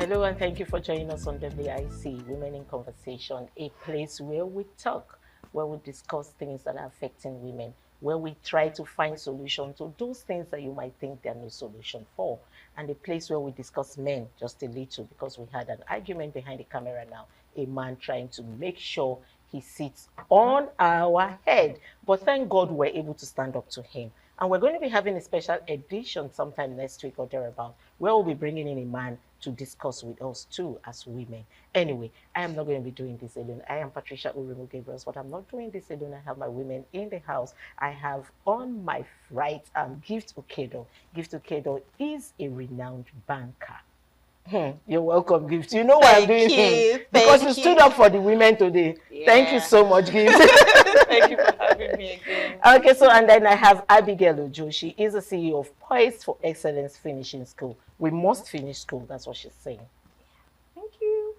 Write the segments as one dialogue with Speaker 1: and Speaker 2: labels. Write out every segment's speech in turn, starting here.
Speaker 1: Hello, and thank you for joining us on WIC, Women in Conversation, a place where we talk, where we discuss things that are affecting women, where we try to find solutions to those things that you might think there are no solution for, and a place where we discuss men just a little because we had an argument behind the camera now, a man trying to make sure he sits on our head. But thank God we're able to stand up to him. And we're going to be having a special edition sometime next week or thereabout, where we'll be bringing in a man to discuss with us too as women. Anyway, I am not going to be doing this alone. I am Patricia Urumu Gabriels, but I'm not doing this alone. I have my women in the house. I have on my right Gift Okedo. Gift Okedo is a renowned banker. You're welcome, Gift. You know why I'm doing it because you stood up for the women today. Yeah. Thank you so much, Gift.
Speaker 2: Thank you for having me again.
Speaker 1: Okay, so and then I have Abigail Ojo. She is the CEO of Poised for Excellence Finishing School. We must finish school. That's what she's saying.
Speaker 2: Thank you.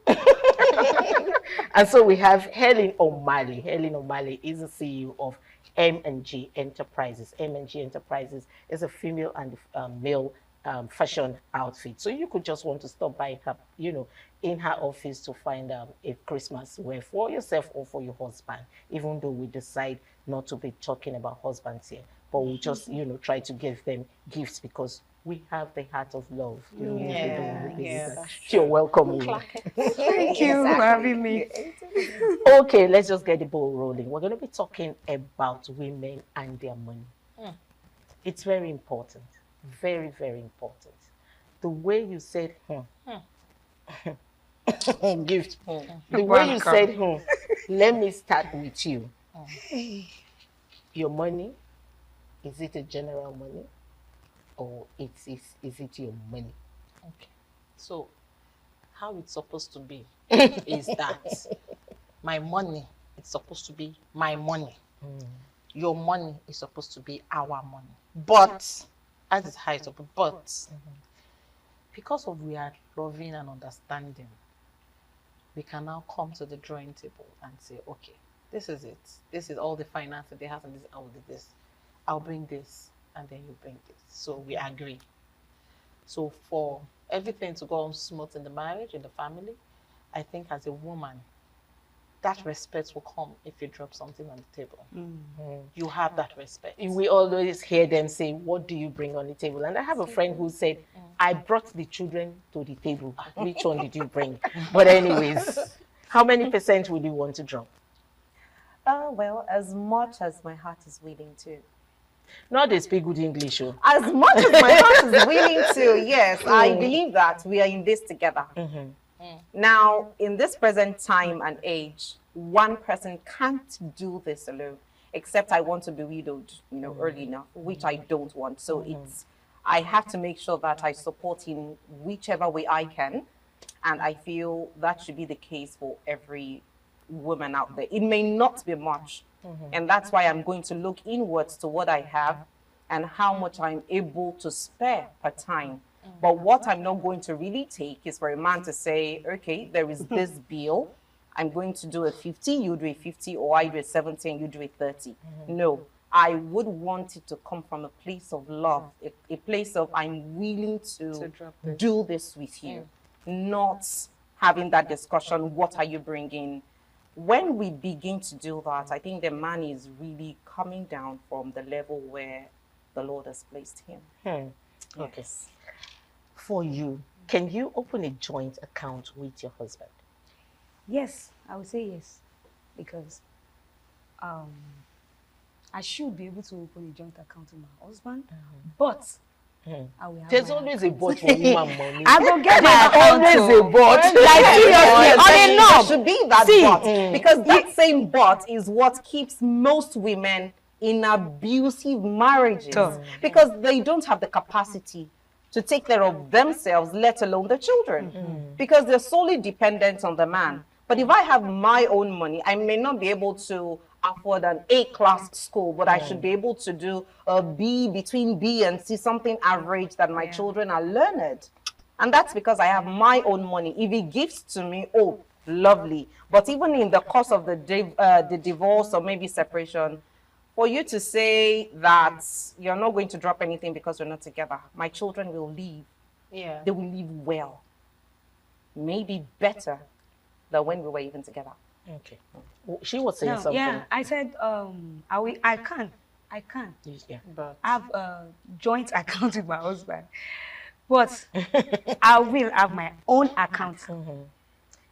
Speaker 1: And so we have Helen O'Malley. Helen O'Malley is the CEO of M&G Enterprises. M&G Enterprises is a female and male fashion outfit. So you could just want to stop by her, in her office to find a Christmas wear for yourself or for your husband, even though we decide not to be talking about husbands here. But we just, try to give them gifts because we have the heart of love. You're welcome.
Speaker 2: Thank you for having me.
Speaker 1: Okay, let's just get the ball rolling. We're going to be talking about women and their money. It's very important. Very, very important. The way you said, gift. The way you said, let me start with you. Your money, is it a general money? Or is it your money?
Speaker 2: Okay. So, how it's supposed to be is that my money is supposed to be my money. Your money is supposed to be our money. But that is how it's supposed. But because of we are loving and understanding, we can now come to the drawing table and say, okay, this is it. This is all the finance that they have, and this is all this. I'll bring this, and then you bring this. So we agree. So for everything to go on smooth in the marriage, in the family, I think as a woman, that respect will come if you drop something on the table. You have that respect.
Speaker 1: We always hear them say, what do you bring on the table? And I have a friend who said, I brought the children to the table. Which one did you bring? But anyways, how many percent would you want to drop?
Speaker 3: Well, as much as my heart is willing to.
Speaker 1: Not they speak good English. Oh.
Speaker 3: As much as my heart is willing to, yes. I believe that we are in this together. Now, in this present time and age, one person can't do this alone, except I want to be widowed, early enough, which I don't want. So I have to make sure that I support in whichever way I can. And I feel that should be the case for every woman out there. It may not be much. And that's why I'm going to look inwards to what I have and how much I'm able to spare per time. But what I'm not going to really take is for a man to say, okay, there is this bill. I'm going to do a 50, you do a 50, or I do a 70 and you do a 30. No, I would want it to come from a place of love, a place of I'm willing to do this with you, not having that discussion, what are you bringing? When we begin to do that, I think the man is really coming down from the level where the Lord has placed him.
Speaker 1: Okay. Yes. For you, can you open a joint account with your husband?
Speaker 4: Yes, I would say yes, because I should be able to open a joint account with my husband, but I will have
Speaker 1: there's always a but for woman money.
Speaker 4: I will get my account.
Speaker 1: Always a but.
Speaker 3: Like seriously, there should be that but, because that same but is what keeps most women in abusive marriages, because they don't have the capacity to take care of themselves, let alone the children, because they're solely dependent on the man. But if I have my own money, I may not be able to afford an A-class school, but I should be able to do a B, between B and C, something average that my children are learned. And that's because I have my own money. If he gives to me, oh, lovely. But even in the course of the divorce or maybe separation, for you to say that you're not going to drop anything because we're not together, my children will leave.
Speaker 2: Yeah.
Speaker 3: They will leave well. may be better than when we were even together.
Speaker 1: Okay. She was saying something.
Speaker 4: Yeah, I said I can
Speaker 1: Yeah.
Speaker 2: But
Speaker 4: have a joint account with my husband, but I will have my own account.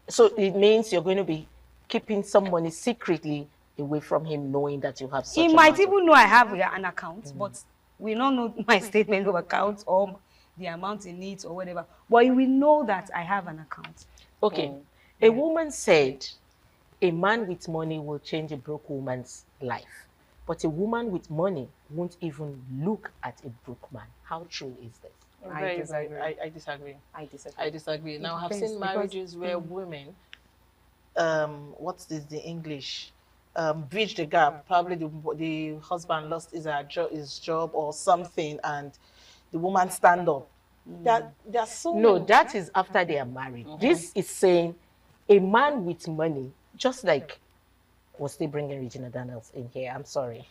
Speaker 1: So it means you're going to be keeping some money secretly away from him, knowing that you have such
Speaker 4: He
Speaker 1: amount
Speaker 4: might
Speaker 1: of-
Speaker 4: even know I have an account, but we don't know my statement of account or the amount in it or whatever. But he will know that I have an account.
Speaker 1: Okay. A woman said a man with money will change a broke woman's life, but a woman with money won't even look at a broke man. How true is this?
Speaker 2: I
Speaker 3: disagree.
Speaker 2: I disagree.
Speaker 3: I disagree.
Speaker 2: I disagree. Now, I've
Speaker 4: depends,
Speaker 2: seen
Speaker 4: because-
Speaker 2: marriages where women, what's this, the English, bridge the gap. Probably the husband lost his job or something, and the woman stand up. There's so
Speaker 1: No,
Speaker 2: many.
Speaker 1: that is after they are married. This is saying a man with money, just like, we're still bringing Regina Daniels in here, I'm sorry.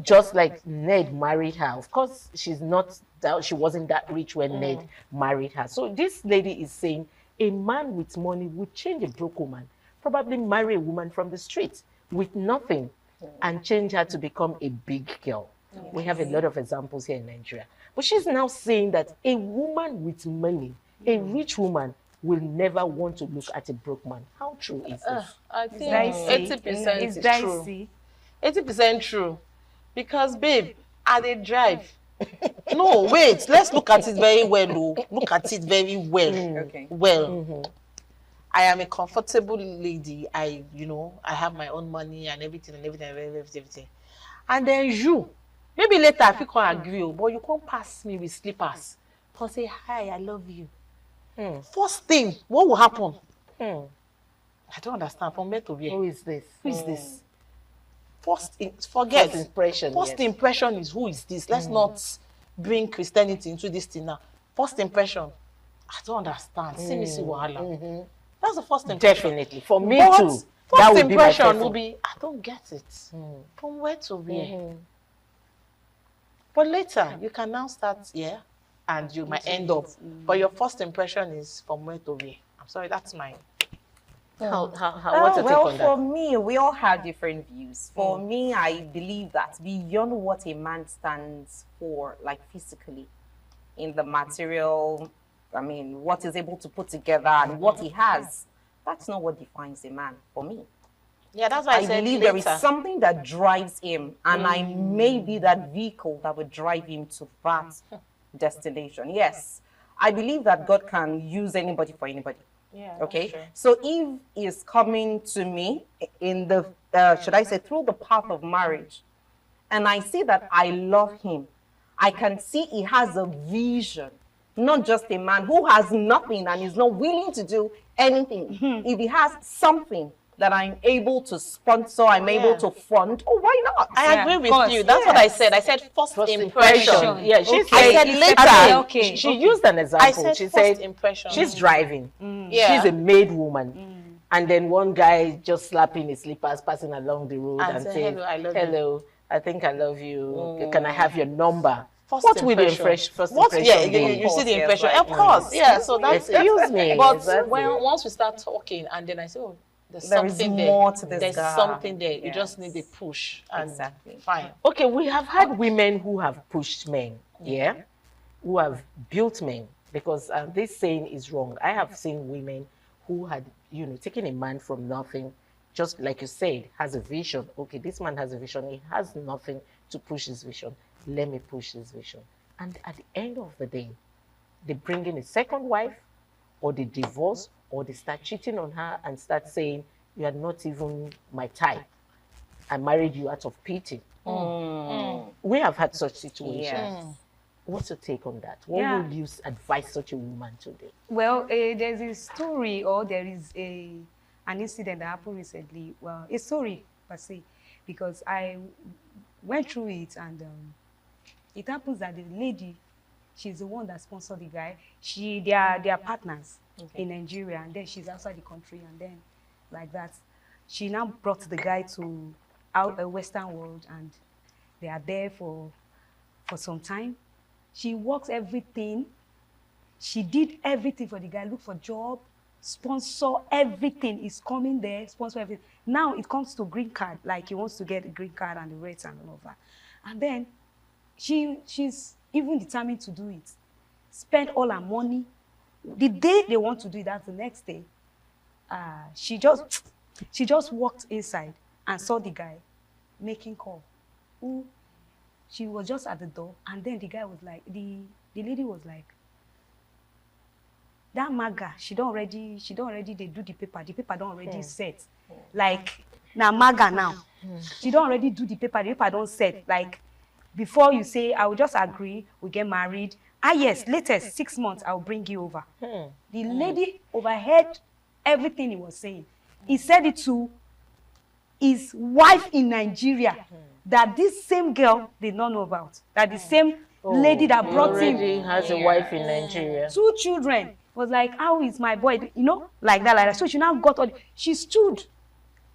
Speaker 1: Just like Ned married her. Of course, she wasn't that rich when Ned married her. So this lady is saying a man with money would change a broke woman, probably marry a woman from the street with nothing and change her to become a big girl. We have a lot of examples here in Nigeria. But she's now saying that a woman with money, a rich woman, will never want to look at a broke man. How true is this?
Speaker 2: I think
Speaker 4: Dicey.
Speaker 2: 80%
Speaker 4: It's
Speaker 2: is
Speaker 4: dicey.
Speaker 2: true. 80% true. Because, babe, I dey drive. No, wait. Let's look at it very well. Oh. Look at it very well.
Speaker 3: Okay.
Speaker 2: Well, I am a comfortable lady. I have my own money and everything. And then you, maybe later I fit come agree, but you can't pass me with slippers. Come say, hi, I love you. First thing, what will happen? I don't understand. From where to where?
Speaker 1: Who is this?
Speaker 2: Who is this? Forget.
Speaker 1: First impression,
Speaker 2: First
Speaker 1: yes.
Speaker 2: impression is, who is this? Let's not bring Christianity into this thing now. First impression, I don't understand. See me see wahala. That's the first impression.
Speaker 1: Definitely. For me
Speaker 2: But
Speaker 1: too.
Speaker 2: first
Speaker 1: That would be my
Speaker 2: impression
Speaker 1: first
Speaker 2: will be, I don't get it. From where to where? But later, you can now start here and you might end up. But your first impression is from where to where. I'm sorry, that's mine.
Speaker 1: What's your take
Speaker 3: Well,
Speaker 1: on
Speaker 3: for
Speaker 1: that?
Speaker 3: me, we all have different views. For me, I believe that beyond what a man stands for, like physically, in the material, what he's able to put together and what he has, that's not what defines a man for me.
Speaker 2: Yeah, that's why I,
Speaker 3: I
Speaker 2: said
Speaker 3: believe
Speaker 2: later.
Speaker 3: there is something that drives him, and I may be that vehicle that would drive him to that destination. Yes, I believe that God can use anybody for anybody.
Speaker 2: Yeah,
Speaker 3: Okay,
Speaker 2: that's true.
Speaker 3: so if he is coming to me in the, should I say, through the path of marriage, and I see that I love him, I can see he has a vision, not just a man who has nothing and is not willing to do anything. If he has something that I'm able to sponsor, I'm able to fund, oh, why not?
Speaker 2: I
Speaker 4: Yeah,
Speaker 2: agree
Speaker 4: of
Speaker 2: with
Speaker 4: course,
Speaker 2: you. That's what I said. I said first impression.
Speaker 1: Yeah, she
Speaker 4: Okay.
Speaker 1: said,
Speaker 2: I said later.
Speaker 4: Okay.
Speaker 1: She used an example.
Speaker 2: I said
Speaker 1: she
Speaker 2: first
Speaker 1: said
Speaker 2: impression.
Speaker 1: she's driving.
Speaker 2: Yeah.
Speaker 1: She's a maid woman. And then one guy just slapping his slippers, passing along the road
Speaker 2: And
Speaker 1: and
Speaker 2: say,
Speaker 1: saying,
Speaker 2: "Hello, I love you."
Speaker 1: hello, I think I love you. Can I have your number?
Speaker 2: First
Speaker 1: What will the
Speaker 2: impression.
Speaker 1: first
Speaker 2: What?
Speaker 1: impression
Speaker 2: Yeah,
Speaker 1: be?
Speaker 2: you see the
Speaker 3: Yes,
Speaker 2: impression.
Speaker 3: right.
Speaker 2: Of course, yeah. So that's
Speaker 1: Excuse me.
Speaker 2: But
Speaker 1: exactly.
Speaker 2: once we start talking, and then I say, oh, there's
Speaker 3: There is
Speaker 2: something
Speaker 3: more
Speaker 2: there.
Speaker 3: to this
Speaker 2: There's
Speaker 3: guy.
Speaker 2: something there. You just
Speaker 3: Yes.
Speaker 2: need a push. And
Speaker 3: Exactly.
Speaker 2: Fine.
Speaker 1: Okay, we have had women who have pushed men, yeah, who have built men, because this saying is wrong. I have seen women who had, taken a man from nothing, just like you said, has a vision. Okay, this man has a vision. He has nothing to push his vision. Let me push his vision. And at the end of the day, they bring in a second wife, or they divorce, or they start cheating on her and start saying, you are not even my type. I married you out of pity. We have had such situations.
Speaker 3: Yes.
Speaker 1: What's your take on that? What
Speaker 4: Yeah.
Speaker 1: would you advise such a woman today?
Speaker 4: Well, there's a story, or there is an incident that happened recently. Well, a story per se, because I went through it, and it happens that the lady, she's the one that sponsored the guy. They are partners in Nigeria, and then she's outside the country, and then like that, she now brought the guy to a Western world, and they are there for some time. She works everything. She did everything for the guy, look for job, sponsor everything. He's coming there, sponsor everything. Now it comes to green card, like he wants to get a green card and the rates and all of that. And then she's even determined to do it. Spend all her money. The day they want to do it, that's the next day. She just walked inside and saw the guy making call. She was just at the door, and then the guy was like, the lady was like, that maga, she don't already they do the paper don't already set. Like, now maga now. She don't already do the paper don't set. Like, before you say, I will just agree, we get married. Yes, latest 6 months, I'll bring you over. The lady overheard everything he was saying. He said it to his wife in Nigeria, that this same girl did not know about. That the same lady that brought him
Speaker 1: has a wife in Nigeria.
Speaker 4: 2 children. Was like, how is my boy? You know, like that. So she now got all. She stood,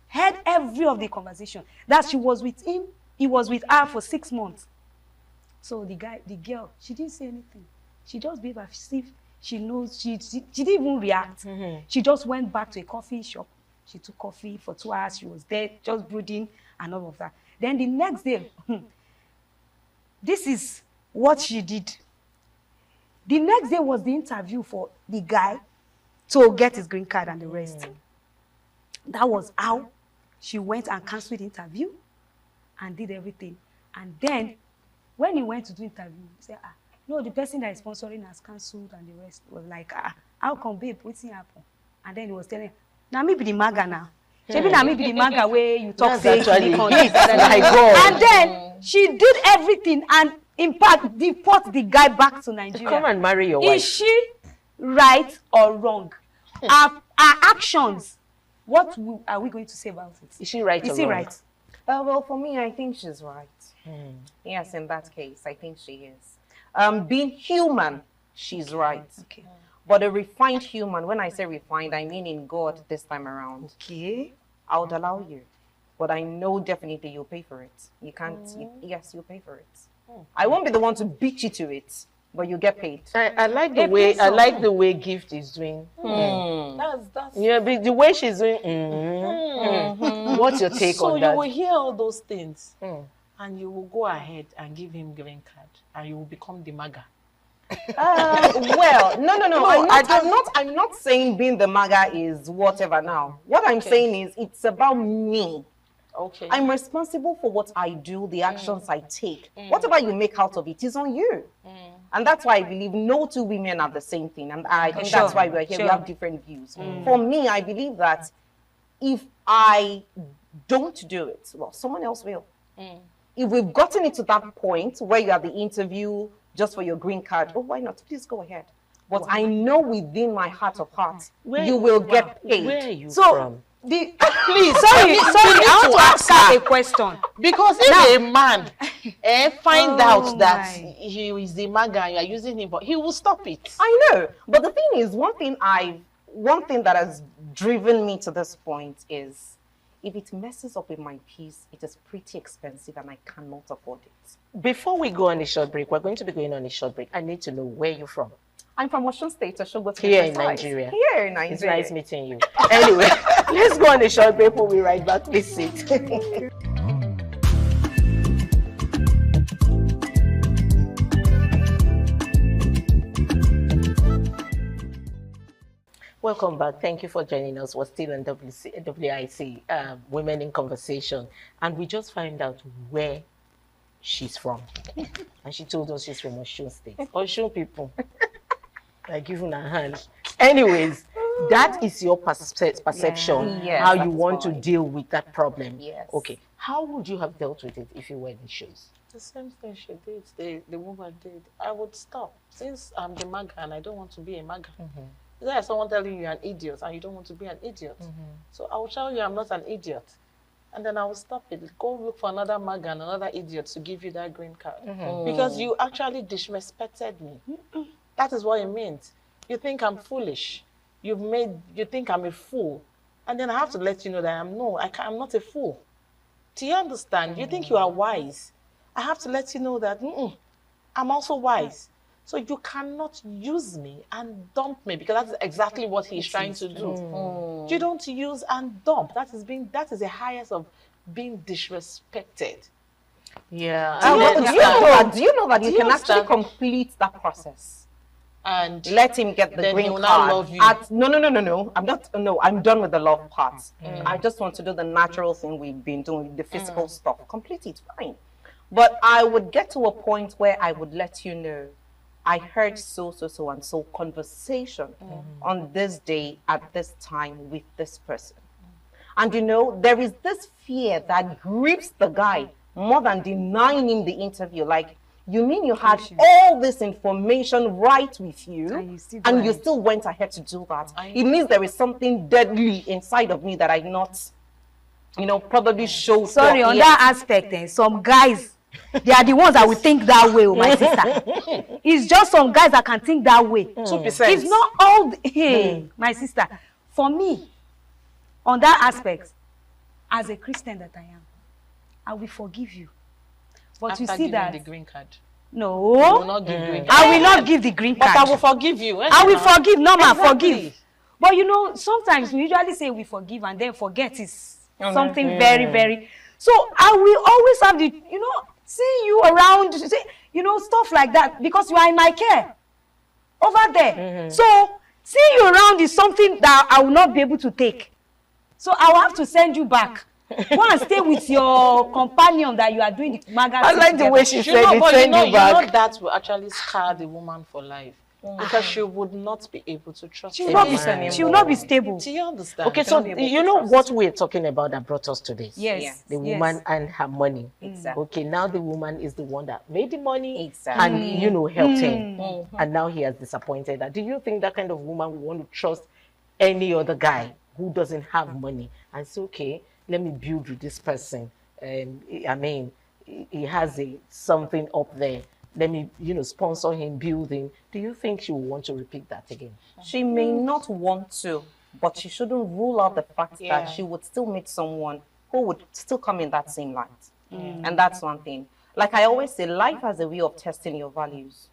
Speaker 4: heard every of the conversation. That she was with him. He was with her for 6 months. So the girl, she didn't say anything. She just behaved as if she knows. She didn't even react. She just went back to a coffee shop. She took coffee for 2 hours. She was there, just brooding and all of that. Then the next day, this is what she did. The next day was the interview for the guy to get his green card and the rest. That was how she went and canceled the interview and did everything. And then, when he went to do interview, he said, no, the person that is sponsoring has cancelled, and the rest was like, how come, babe, what's happened? And then he was telling, now me be the maga now. Maybe now me be the maga where you talk say and then she did everything, and in fact, deport the guy back to Nigeria.
Speaker 1: Come and marry your wife.
Speaker 4: Is she right or wrong? Our actions, what are we going to say about it?
Speaker 1: Is she right or wrong?
Speaker 4: Is he right?
Speaker 3: Well, for me, I think she's right. Yes, in that case, I think she is. Being human, she's right.
Speaker 4: Okay.
Speaker 3: But a refined human, when I say refined, I mean in God this time around.
Speaker 4: Okay.
Speaker 3: I would allow you. But I know definitely you'll pay for it. You can't, yes, you'll pay for it. I won't be the one to beat you to it, but you get paid.
Speaker 1: I like the way Gift is doing.
Speaker 2: That's
Speaker 1: Yeah, but the way she's doing. What's your take
Speaker 2: so
Speaker 1: on that?
Speaker 2: you will hear all those things, and you will go ahead and give him green card, and you will become the maga.
Speaker 3: Well, no. I'm not saying being the MAGA is whatever now. What I'm saying is it's about me.
Speaker 2: Okay.
Speaker 3: I'm responsible for what I do, the actions I take. Whatever you make out of it is on you. And that's why I believe no 2 women are the same thing. And I think that's why we're here. We have different views. For me, I believe that if I don't do it, well, someone else will. If we've gotten it to that point where you have the interview just for your green card, oh, why not? Please go ahead. But I know within my heart of hearts, you will get paid.
Speaker 1: Where are you
Speaker 4: So,
Speaker 1: from?
Speaker 4: Please,
Speaker 2: Please,
Speaker 4: sorry, I want to ask her a question.
Speaker 2: Because if a man find out that
Speaker 4: my.
Speaker 2: he is the maga and you are using him, but he will stop it.
Speaker 3: I know. But the thing is, one thing that has driven me to this point is, if it messes up with my peace, it is pretty expensive and I cannot afford it.
Speaker 1: Before we go on a short break, we're going to be going on a short break. I need to know where you're from.
Speaker 3: I'm from Osun State, Osogbo.
Speaker 1: Here in Nigeria.
Speaker 3: Here in Nigeria.
Speaker 1: It's nice meeting you. Anyway, let's go on a short break. We'll be right back. Please sit. Welcome back. Thank you for joining us. We're still on WIC, Women in Conversation. And we just found out where she's from. And she told us she's from Osun State. Osun people. Like giving her hand. Anyways, that is your perception,
Speaker 3: Yes,
Speaker 1: how you
Speaker 3: that's
Speaker 1: want to
Speaker 3: fine.
Speaker 1: deal with that problem.
Speaker 3: Yes.
Speaker 1: Okay. How would you have dealt with it if you were in the shoes?
Speaker 2: The same thing she did, the woman did. I would stop. Since I'm the maga and I don't want to be a maga. There's someone telling you you're an idiot and you don't want to be an idiot. So I will tell you I'm not an idiot. And then I will stop it. Go look for another maga and another idiot to give you that green card. Because you actually disrespected me. That is what it means. You think I'm foolish. You think I'm a fool. And then I have to let you know that I'm not a fool. Do you understand? You think you are wise. I have to let you know that I'm also wise. So you cannot use me and dump me, because that's exactly what he's trying to do. You don't use and dump. That is the highest of being disrespected.
Speaker 1: Yeah.
Speaker 3: Do you know that you can actually complete that process?
Speaker 2: And
Speaker 3: Let him get the
Speaker 2: then he
Speaker 3: green
Speaker 2: will now
Speaker 3: card.
Speaker 2: love you.
Speaker 3: No. I'm done with the love part. I just want to do the natural thing we've been doing, the physical stuff. Complete it, fine. But I would get to a point where I would let you know, I heard so and so conversation on this day at this time with this person. And you know, there is this fear that grips the guy more than denying him the interview. Like, you mean you had all this information right with you, and you still went ahead to do that? It means there is something deadly inside of me that I not, probably show.
Speaker 4: Sorry, on that aspect, some guys, they are the ones that will think that way, my sister. It's just some guys that can think that way.
Speaker 2: 2%.
Speaker 4: It's not all, my sister. For me, on that aspect, as a Christian that I am, I will forgive you. But
Speaker 2: After
Speaker 4: you see
Speaker 2: giving
Speaker 4: that
Speaker 2: the green card.
Speaker 4: no,
Speaker 2: You will not give green card.
Speaker 4: I will not give the green card.
Speaker 2: But I will forgive you.
Speaker 4: I will forgive, normal,
Speaker 2: Exactly.
Speaker 4: forgive. But you know, sometimes we usually say we forgive and then forget is something very, very. So I will always have the, see you around, stuff like that, because you are in my care over there. So seeing you around is something that I will not be able to take. So I will have to send you back. Go and stay with your companion that you are doing the magazine.
Speaker 1: I like the way she said it,
Speaker 2: but
Speaker 1: send you back.
Speaker 2: that will actually scar the woman for life. Because she would not be able to trust
Speaker 4: She will not be stable.
Speaker 2: Do you understand?
Speaker 1: Okay, so you know what we're talking about that brought us to this?
Speaker 4: Yes.
Speaker 1: The woman and her money.
Speaker 3: Exactly.
Speaker 1: Okay, now the woman is the one that made the money
Speaker 3: Exactly.
Speaker 1: and, helped him. And now he has disappointed her. Do you think that kind of woman would want to trust any other guy who doesn't have money and say, okay, let me build with this person? I mean, he has something up there. Let me, sponsor him, building. Do you think she will want to repeat that again?
Speaker 3: She may not want to, but she shouldn't rule out the fact that she would still meet someone who would still come in that same light. And that's one thing. Like I always say, life has a way of testing your values.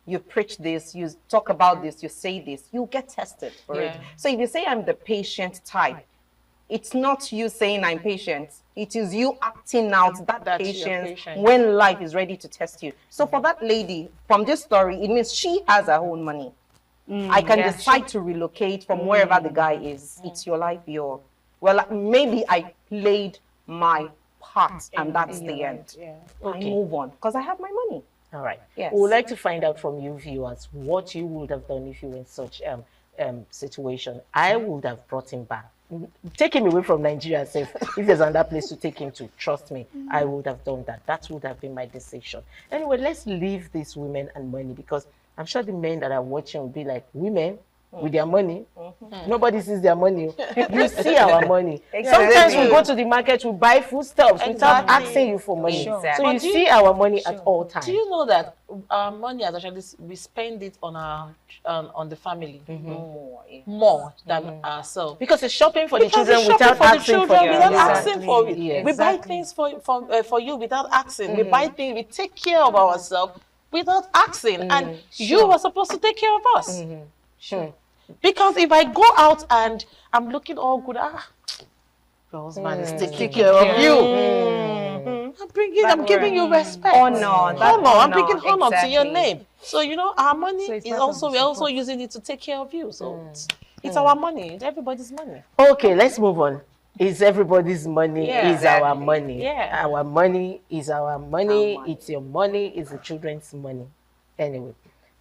Speaker 3: You preach this, you talk about this, you say this, you get tested for it. So if you say I'm the patient type, it's not you saying I'm patient. It is you acting out that patience when life is ready to test you. So for that lady, from this story, it means she has her own money. I can decide to relocate from wherever the guy is. It's your life, well, maybe I played my part and that's the end. I move on because I have my money.
Speaker 1: All right.
Speaker 3: Yes.
Speaker 1: We would like to find out from you viewers what you would have done if you were in such situation. I would have brought him back. Take him away from Nigeria, if there's another place to take him to, trust me, I would have done that. That would have been my decision. Anyway, let's leave these women and money, because I'm sure the men that are watching will be like, women with their money, nobody sees their money. You see our money. Sometimes we go to the market, we buy foodstuffs without asking you for money. So you see our money at all times.
Speaker 2: Do you know that our money has actually, we spend it on on the family more than ourselves?
Speaker 1: Because it's shopping for the children without asking for it.
Speaker 2: Asking for it. We buy things for you without asking. We buy things, we take care of ourselves without asking. And you were supposed to take care of us. Because if I go out and I'm looking all good, your husband is taking care of you. I'm giving you respect.
Speaker 3: Honor.
Speaker 2: I'm bringing honor to your
Speaker 3: exactly.
Speaker 2: name. So our money is also, we're also using it to take care of you. So it's our money. It's everybody's money.
Speaker 1: Okay, let's move on. Is everybody's money is our
Speaker 3: Exactly.
Speaker 1: money.
Speaker 2: Yeah.
Speaker 1: Our money is our money.
Speaker 3: Our money.
Speaker 1: It's your money. It's the children's money. Anyway,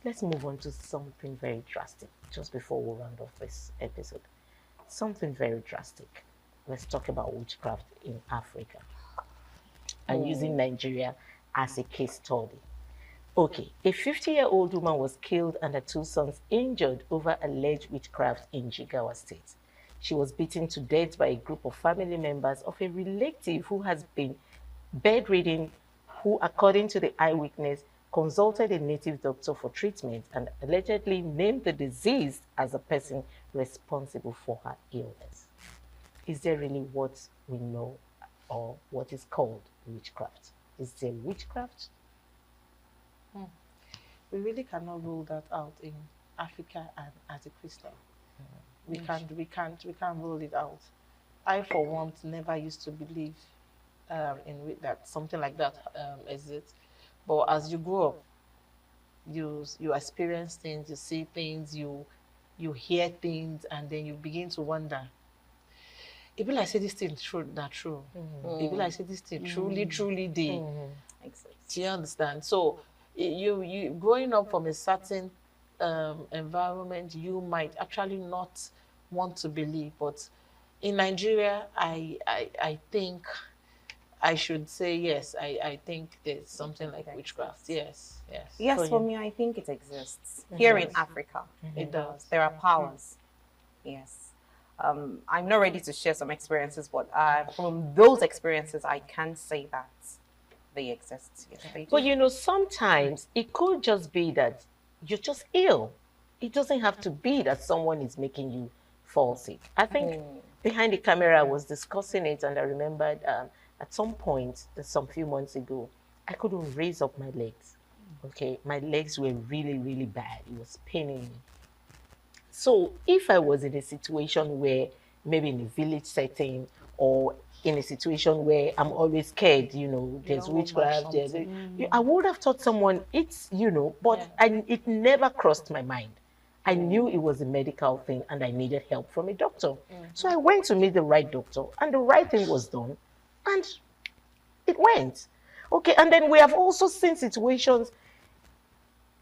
Speaker 1: let's move on to something very drastic just before we round off this episode. Something very drastic. Let's talk about witchcraft in Africa and using Nigeria as a case study. Okay, a 50-year-old woman was killed and her 2 sons injured over alleged witchcraft in Jigawa State. She was beaten to death by a group of family members of a relative who has been bedridden, who, according to the eyewitness, consulted a native doctor for treatment and allegedly named the deceased as the person responsible for her illness. Is there really what we know or what is called witchcraft? Is there witchcraft?
Speaker 2: we really cannot rule that out in Africa and as a Christian. We can't rule it out. I, for one, never used to believe that something like that exists. But as you grow up, you experience things, you see things, you hear things, and then you begin to wonder. If I say this thing true, not true. If I say this thing truly did. Do you understand? So you growing up from a certain environment, you might actually not want to believe. But in Nigeria, I think I should say yes. I think there's something like witchcraft. Yes.
Speaker 3: Yes, for me, I think it exists. Here in Africa,
Speaker 2: It does.
Speaker 3: there are powers. Yes. I'm not ready to share some experiences, but from those experiences, I can say that they exist. Yes, they do.
Speaker 1: But you know, sometimes it could just be that you're just ill. It doesn't have to be that someone is making you fall sick. I think behind the camera, I was discussing it, and I remembered at some point, some few months ago, I couldn't raise up my legs. Okay, my legs were really, really bad. It was paining me. So if I was in a situation where maybe in a village setting or in a situation where I'm always scared, you know, there's witchcraft, I would have thought someone, but it never crossed my mind. I knew it was a medical thing and I needed help from a doctor. So I went to meet the right doctor and the right thing was done and it went. Okay, and then we have also seen situations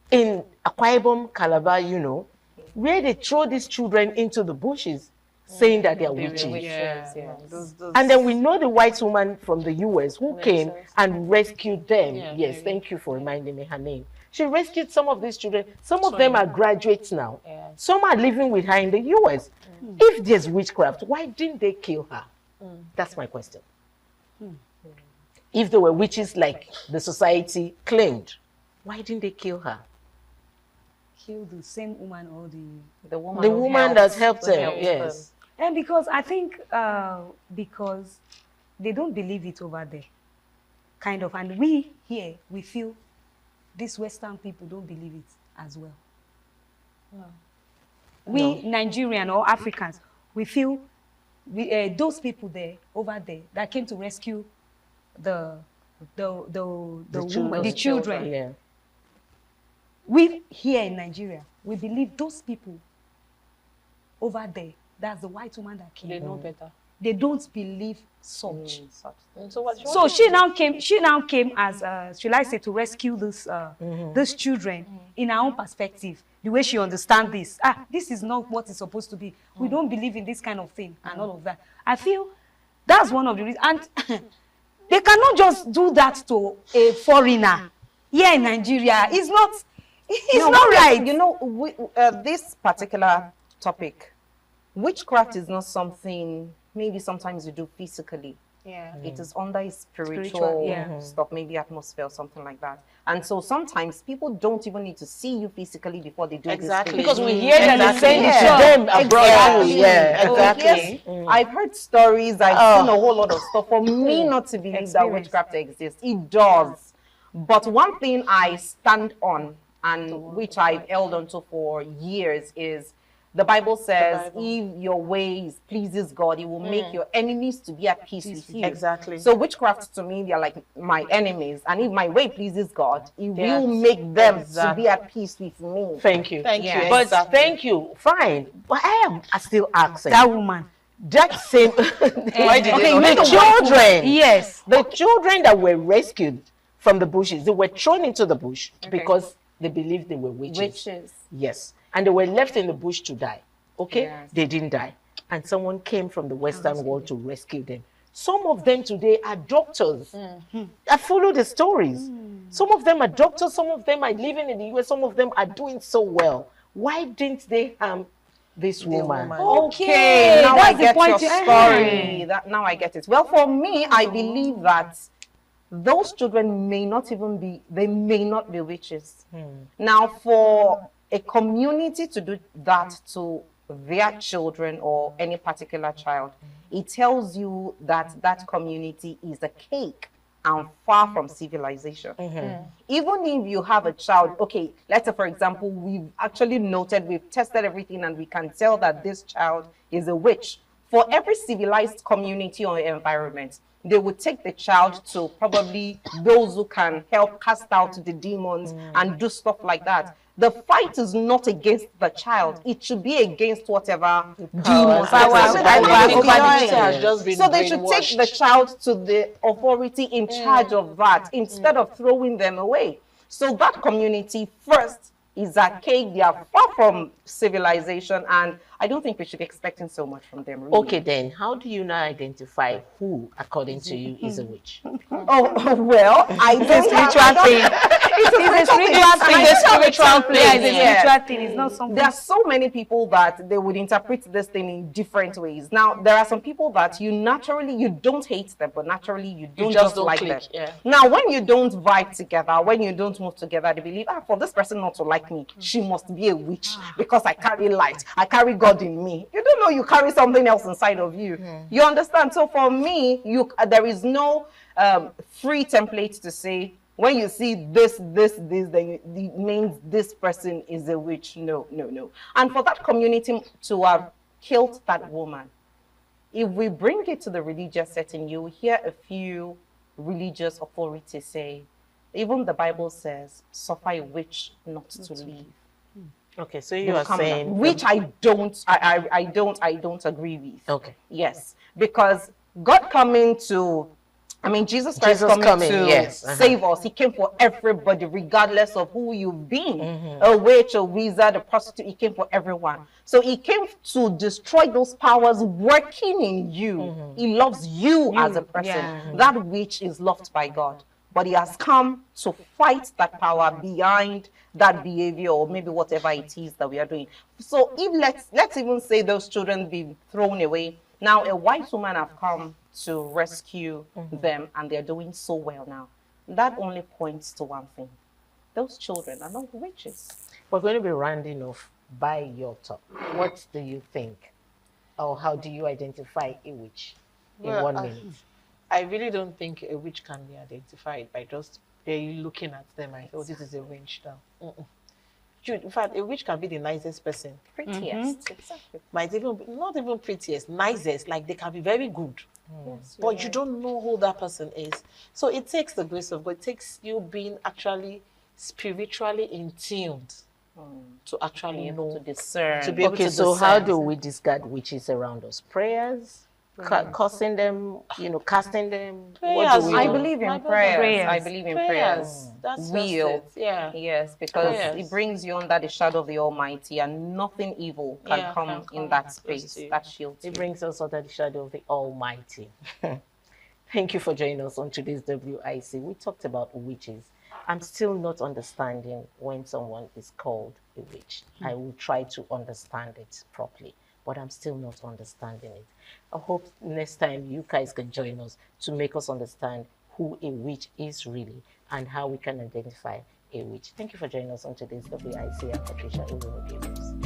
Speaker 1: in Akwa Ibom, Calabar, you know, where they throw these children into the bushes saying that they are witches. And then we know the white woman from the US who came and rescued them. Yes, thank you for reminding me her name. She rescued some of these children. Some of them are graduates now. Some are living with her in the US. If there's witchcraft, why didn't they kill her? That's my question. If there were witches like the society claimed, why didn't they kill her?
Speaker 4: Kill the same woman or
Speaker 3: The
Speaker 1: woman that helped them, yes.
Speaker 4: And because I think because they don't believe it over there, kind of. And we here, we feel these Western people don't believe it as well. We Nigerian or Africans, we feel those people there, over there, that came to rescue the children.
Speaker 1: Yeah.
Speaker 4: We here in Nigeria, we believe those people over there, that's the white woman that came.
Speaker 2: They know better.
Speaker 4: They don't believe such.
Speaker 2: So
Speaker 4: She now came as should I say, to rescue these children in her own perspective, the way she understands this. This is not what it's supposed to be. We don't believe in this kind of thing and all of that. I feel that's one of the reasons. And they cannot just do that to a foreigner here in Nigeria. It's not right.
Speaker 3: You know, this particular topic, witchcraft is not something maybe sometimes you do physically. It is under a spiritual stuff, maybe atmosphere or something like that. And so sometimes people don't even need to see you physically before they do this thing.
Speaker 1: Because we hear them saying it to them abroad.
Speaker 3: Yes. I've heard stories, I've seen a whole lot of stuff. For me not to believe that witchcraft exists, it does. But one thing I stand on, and which I've held on to for years, is the Bible says, if your ways pleases God, He will make your enemies to be at peace with you.
Speaker 2: Exactly.
Speaker 3: So witchcraft to me, they're like my enemies. And if my way pleases God, He will make them to be at peace with me.
Speaker 1: Thank you.
Speaker 2: Thank you.
Speaker 1: But thank you. Fine. But I am still asking.
Speaker 4: That woman.
Speaker 1: That same
Speaker 2: Why did
Speaker 1: the children.
Speaker 4: Yes.
Speaker 1: The children that were rescued from the bushes, they were thrown into the bush because they believed they were witches. Yes. And they were left in the bush to die. Okay?
Speaker 3: Yes.
Speaker 1: They didn't die. And someone came from the Western world to rescue them. Some of them today are doctors. I follow the stories. Some of them are doctors, some of them are living in the US, some of them are doing so well. Why didn't they harm this woman?
Speaker 3: Okay, now I
Speaker 4: that's the
Speaker 3: get
Speaker 4: point.
Speaker 3: your story. Now I get it. Well, for me, I believe that those children may not be witches. Now, for a community to do that to their children or any particular child, it tells you that that community is a cake and far from civilization. Even if you have a child, okay, let's say for example, we've actually noted, we've tested everything, and we can tell that this child is a witch. For every civilized community or environment, they would take the child to probably those who can help cast out the demons and do stuff like that. The fight is not against the child. It should be against whatever demons. So they should take the child to the authority in charge of that instead of throwing them away. So that community first is archaic. They are far from civilization, and I don't think we should be expecting so much from them. Really.
Speaker 1: Okay, then, how do you now identify who, according to you, is a witch?
Speaker 3: Oh, well, I don't
Speaker 4: spiritual thing. It's a spiritual thing.
Speaker 2: It's a spiritual thing.
Speaker 4: Yeah, it's a spiritual thing. It's not something.
Speaker 3: There are so many people that they would interpret this thing in different ways. Now, there are some people that you don't hate them, but naturally you don't just like them.
Speaker 2: Yeah.
Speaker 3: Now, when you don't vibe together, when you don't move together, they believe, for this person not to like me, she must be a witch because I carry light, I carry God in me. You don't know you carry something else inside of you. You understand? So for me, there is no free template to say, when you see this, then it means this person is a witch. No. And for that community to have killed that woman, if we bring it to the religious setting, you will hear a few religious authorities say, even the Bible says, suffer a witch not to live.
Speaker 1: Okay, so you are saying...
Speaker 3: Which I don't agree with.
Speaker 1: Okay.
Speaker 3: Yes, because God coming to... Jesus Christ coming to save us. He came for everybody, regardless of who you've been. A witch, a wizard, a prostitute. He came for everyone. So he came to destroy those powers working in you. He loves you as a person.
Speaker 4: Yeah.
Speaker 3: That witch is loved by God. But he has come to fight that power behind that behavior, or maybe whatever it is that we are doing. So if let's even say those children be thrown away. Now a white woman have come to rescue them, and they're doing so well now. That only points to one thing. Those children are not witches.
Speaker 1: We're going to be rounding off by your talk. What do you think? Or how do you identify a witch in 1 minute?
Speaker 2: I really don't think a witch can be identified by just looking at them and say, oh, this is a witch now. In fact, a witch can be the nicest person.
Speaker 3: Prettiest. Exactly.
Speaker 2: Might even be, not even prettiest, nicest. Like they can be very good.
Speaker 3: Yes,
Speaker 2: But you don't know who that person is. So it takes the grace of God. It takes you being actually spiritually in tuned to actually know,
Speaker 3: to discern.
Speaker 2: to be able to
Speaker 1: Okay, so
Speaker 2: discern.
Speaker 1: how do we discard witches around us? Prayers? Cursing them, casting them? What do we
Speaker 3: I
Speaker 1: do?
Speaker 3: believe in
Speaker 2: My brother,
Speaker 3: prayers. I believe in prayers.
Speaker 2: That's just
Speaker 3: Will.
Speaker 2: it. Yeah.
Speaker 3: Yes, because
Speaker 2: Prayers.
Speaker 3: it brings you under the shadow of the Almighty, and nothing evil can come in that space. That shields you.
Speaker 1: It brings us under the shadow of the Almighty. Thank you for joining us on today's WIC. We talked about witches. I'm still not understanding when someone is called a witch. I will try to understand it properly, but I'm still not understanding it. I hope next time you guys can join us to make us understand who a witch is really and how we can identify a witch. Thank you for joining us on today's WIC. I'm Patricia Iwuno.